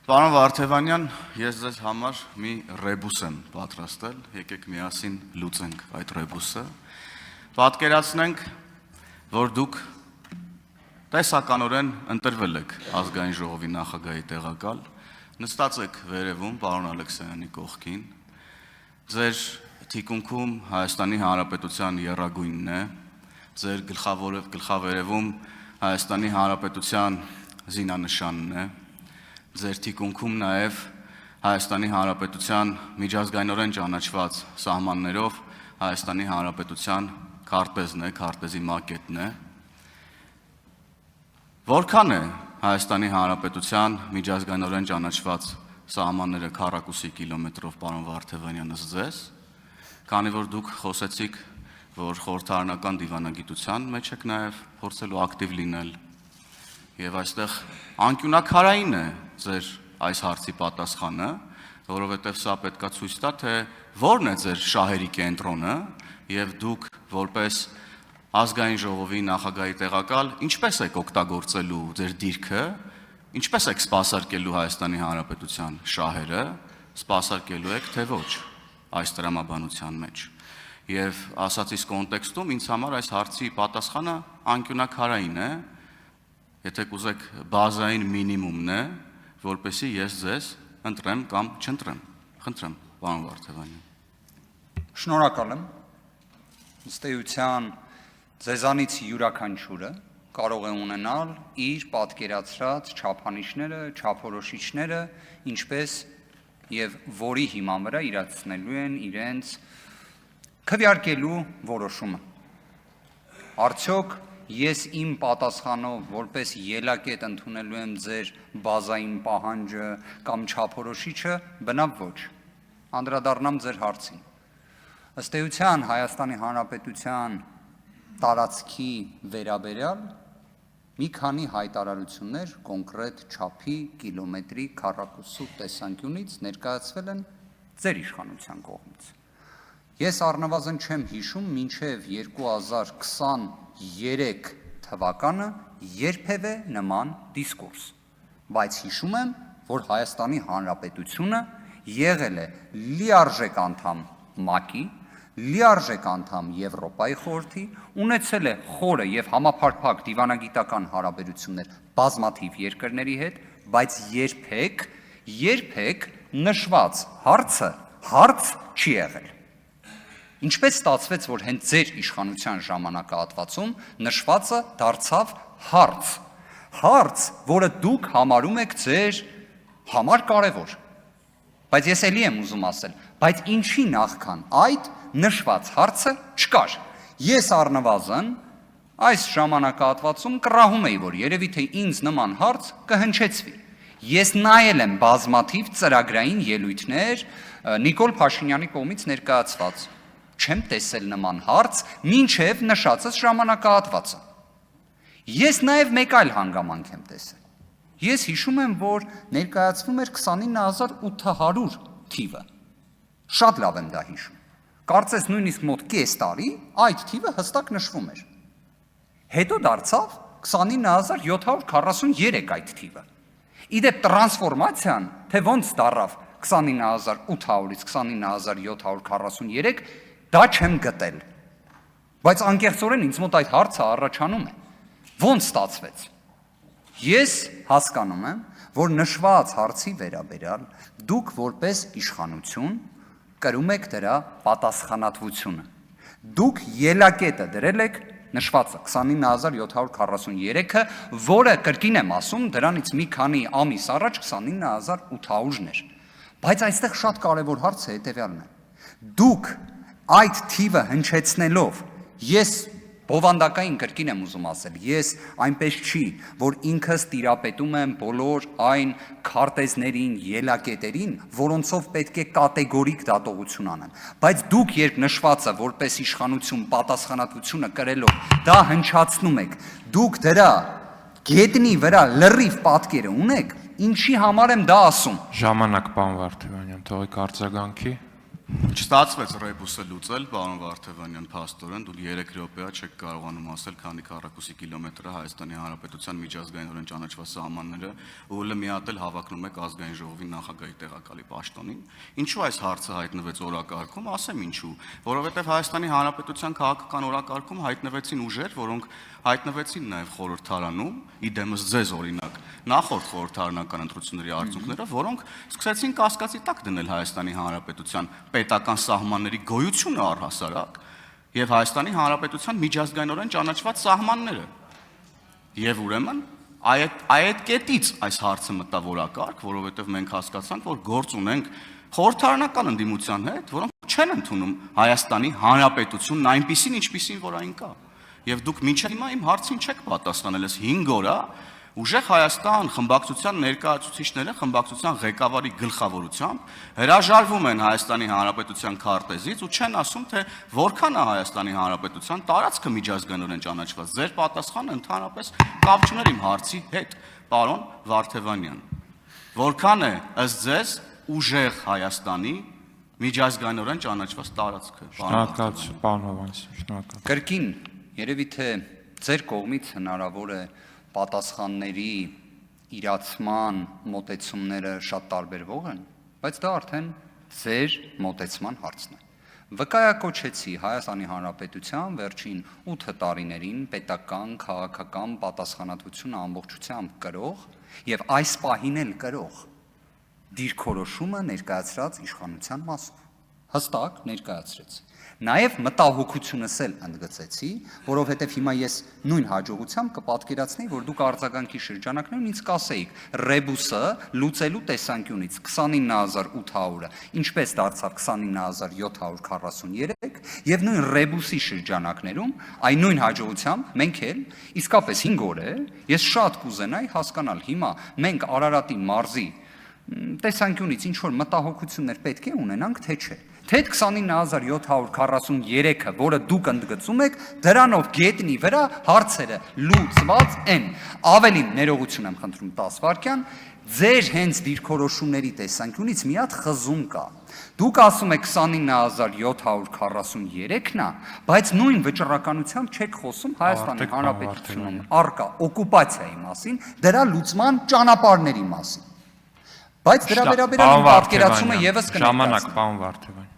Պարոն Վարդևանյան, ես ձեզ համար մի ռեբուս եմ պատրաստել, եկեք միասին լուծենք այդ ռեբուսը, պատկերացնենք, որ դուք տեսականորեն ընտրվել եք ազգային ժողովի նախագահի տեղակալ, նստած եք վերևում պարոն Ալեքսանյանի կողքին, ձեր թիկունքում Հայաստանի Հանրապետության եռագույնն է, ձեր գլխավերևում Հայաստանի Հանրապետության զինանշանն է, ձեր թիկունքում նաև Հայաստանի Հանրապետության միջազգայինորեն ճանաչված սահմաններով Հայաստանի Հանրապետության քարտեզն է, քարտեզի մակետն է։ Որքան է Հայաստանի Հանրապետության միջազգայինորեն ճանաչված սահմանները քառակուսի կիլոմետրով, պարոն Վարդևանյան, ձեզ, քանի որ դուք խոսեցիք, որ խորհրդարանական դիվանագիտության մեջ եք նաև փորձելու ակտիվ լինել, եւ այստեղ անկյունակարային է ձեր այս հարցի պատասխանը, որովհետև սա պետքա ցույց տա, թե որն է ձեր շահերի կենտրոնը եւ դուք որպես ազգային ժողովի նախագահի տեղակալ ինչպես եք օգտագործելու ձեր դիրքը, ինչպես եք սպասարկելու Հայաստանի Հանրապետության շահերը, սպասարկելու եք թե ոչ այս տրամաբանության մեջ։ Եվ ասացիս կոնտեքստում ինձ համար այս հարցի պատասխանը անկյունակարային է, եթե կուզեք բազային մինիմումն է, որպեսզի ես ձեզ ընտրեմ կամ չընտրեմ։ Խնդրեմ, պարոն Վարդևանյան։ Շնորհակալ եմ։ Ըստ էության ձեզանից յուրաքանչյուրը կարող է ունենալ իր պատկերացրած չափանիշները, չափորոշիչները, ինչպես եւ որի հիման վրա իրացնելու են իրենց քվեարկելու որոշումը։ Արդյոք ես իմ պատասխանով որպես ելակետ ընդունելու եմ ձեր բազային պահանջը կամ չափորոշիչը, բնավ ոչ։ Անդրադառնամ ձեր հարցին։ Ըստ էության Հայաստանի Հանրապետության տարածքի վերաբերյալ մի քանի հայտարարություններ կոնկրետ չափի կիլոմետրի քառակուսու տեսանկյունից ներկայացվել են ձեր իշխանության կողմից։ Ես առնվազն չեմ հիշում մինչև 2023 թվականը երբևէ նման դիսկուրս, բայց հիշում եմ, որ Հայաստանի Հանրապետությունը եղել է լիարժեք անդամ ՄԱԿ-ի, լիարժեք անդամ Եվրոպայի խորհրդի, ունեցել է խորը եւ համապարփակ դիվանագիտական հարաբերություններ բազմաթիվ երկրների հետ, բայց երբեք նշված հարցը հարց չի եղել։ Ինչպես ստացվեց, որ հենց ձեր իշխանության ժամանակահատվածում նշվածը դարձավ հարց, որը դուք համարում եք ձեր համար կարևոր։ Բայց ես էլի եմ ուզում ասել, բայց ինչի նախքան այդ նշված հարցը չկար։ Ես առնվազն այս ժամանակահատվածում կռահում էի, որ երևի թե ինձ նման հարց կհնչեցվի։ Ես նայել եմ բազմաթիվ ծրագրային ելույթներ Նիկոլ Փաշինյանի կողմից ներկայացված։ Չեմ տեսել նման հարց մինչև նշածս ժամանակահատվածը։ Ես նաև մեկ այլ հանգամանք եմ տեսել։ Ես հիշում եմ, որ ներկայացվում էր 29800 թիվը։ Շատ լավ եմ դա հիշում։ Կարծես նույնիսկ մոտ կես տարի այդ թիվը հստակ նշվում էր։ Հետո դարձավ 29743 այդ թիվը։ Իդեպ տրանսֆորմացիան, թե ոնց դառավ 29800-ից 29743, դա չեմ գտել, բայց անկեղծորեն ինձ մոտ այդ հարցը առաջանում է, ոնց ստացվեց։ Ես հասկանում եմ, որ նշված հարցի վերաբերյալ դուք որպես իշխանություն կրում եք դրա պատասխանատվությունը։ Դուք ելակետը դրել եք նշվածը 29743-ը, որը կրկին եմ ասում, դրանից մի քանի ամիս առաջ 29800-ն էր։ Բայց այստեղ շատ կարևոր հարցը հետևյալն է։ Դուք այդ թիվը հնչեցնելով, ես բովանդակային կրկին եմ ուզում ասել, ես այնպես չի, որ ինքս տիրապետում եմ բոլոր այն քարտեզներին, ելակետերին, որոնցով պետք է կատեգորիկ դատողություն անեմ, բայց դուք երբ նշվածը որպես իշխանություն պատասխանատվությունը կրելով դա հնչացնում եք, դուք դրա գետնի վրա լրիվ պատկերը ունեք, ինչի համար եմ դա ասում։ Ժամանակ, պարոն Վարդևանյան, թողեք արձագանքի։ Չստացվեց ռեբուսը լուծել, պարոն Վարդևանյան, փաստորեն դուք 3 րոպեա չեք կարողանում ասել, քանի քառակուսի կիլոմետր է Հայաստանի Հանրապետության միջազգայինորեն ճանաչված սահմանները, ու լմիատել հավակնում եք ազգային ժողովի նախագահի տեղակալի պաշտոնին։ Ինչու այս հարցը հայտնվեց օրակարգում, ասեմ ինչու, որովհետև Հայաստանի Հանրապետության քաղաքական օրակարգում հայտնվեցին ուժեր, որոնք հայտնվեցին նաև խորհրդարանում, իդեմս ձեզ օրինակ, նախորդ խորհրդարանական ընտրությունների արդյունքները, որոնք սկսեցին կասկածի տակ դնել Հայաստանի Հանրապետության պետական սահմանների գոյությունը առհասարակ եւ Հայաստանի Հանրապետության միջազգայինորեն ճանաչված սահմանները։ Եվ ուրեմն այդ կետից այս հարցը մտավ օրակարգ, որովհետեւ մենք հասկացանք, որ գործ ունենք խորհրդարանական ընդդիմության հետ, որոնք չեն ընդունում Հայաստանի Հանրապետությունն այնպիսին, ինչպիսին որ այն կա։ Եվ դուք մինչև հիմա իմ հարցին չեք պատասխանել, ես 5 օր է Ուժեղ Հայաստան խմբակցության ներկայացուցիչները խմբակցության ղեկավարի գլխավորությամբ հրաժարվում են Հայաստանի Հանրապետության քարտեզից ու չեն ասում, թե որքան է Հայաստանի Հանրապետության տարածքը միջազգայինորեն ճանաչված։ Ձեր պատասխանը ընդհանրապես կապ չուներ իմ հարցի հետ, պարոն Վարդևանյան։ Որքան է ըստ ձեզ ուժեղ Հայաստանի միջազգայինորեն ճանաչված տարածքը։ Շնորհակալություն, պարոն Հովհաննիսյան, շնորհակալ։ Կրկին, երևի թե ձեր կողմից հնարավոր է պատասխանների իրացման մոտեցումները շատ տարբերվող են, բայց դա արդեն ձեր մոտեցման հարցն է։ Վկայակոչեցի Հայաստանի Հանրապետության վերջին 8 տարիներին պետական, քաղաքական պատասխանատվությունը ամբողջությամբ կրող եւ այս պահին էլ կրող դիրքորոշումը ներկայացրած իշխանության մասով։ Հստակ ներկայացրեց։ Նաև մտահոգությունս էլ ընդգծեցի, որովհետև հիմա ես նույն հաջողությամբ կպատկերացնեի, որ դուք արձագանքի շրջանակներում ինձ կասեիք ռեբուսը լուծելու տեսանկյունից 29800-ը ինչպես դարձավ 29743 եւ նույն ռեբուսի շրջանակներում այն նույն հաջողությամբ մենք էլ իսկապես 5 օր է ես շատ կուզենայի հասկանալ հիմա մենք Արարատի մարզի տեսանկյունից ինչ որ մտահոգություններ պետք է ունենանք, թե չէ։ Թե 29743-ը, որը դուք ընդգծում եք, դրանով գետնի վրա հարցերը լուծված են։ Ավելին ներողություն եմ խնդրում 10 վայրկյան, ձեր հենց դիրքորոշումների տեսանկյունից մի հատ խզում կա։ Դուք ասում եք 29743-ն է, բայց նույն վճռականությամբ չեք խոսում Հայաստանի Հանրապետությունում առկա օկուպացիայի մասին, դրա լուծման ճանապարհների մասին։ Բայց դրա վերաբերյալ պատկերացումը եւս կներկայացնեմ։ Ժամանակ, պարոն Վարդևանյան։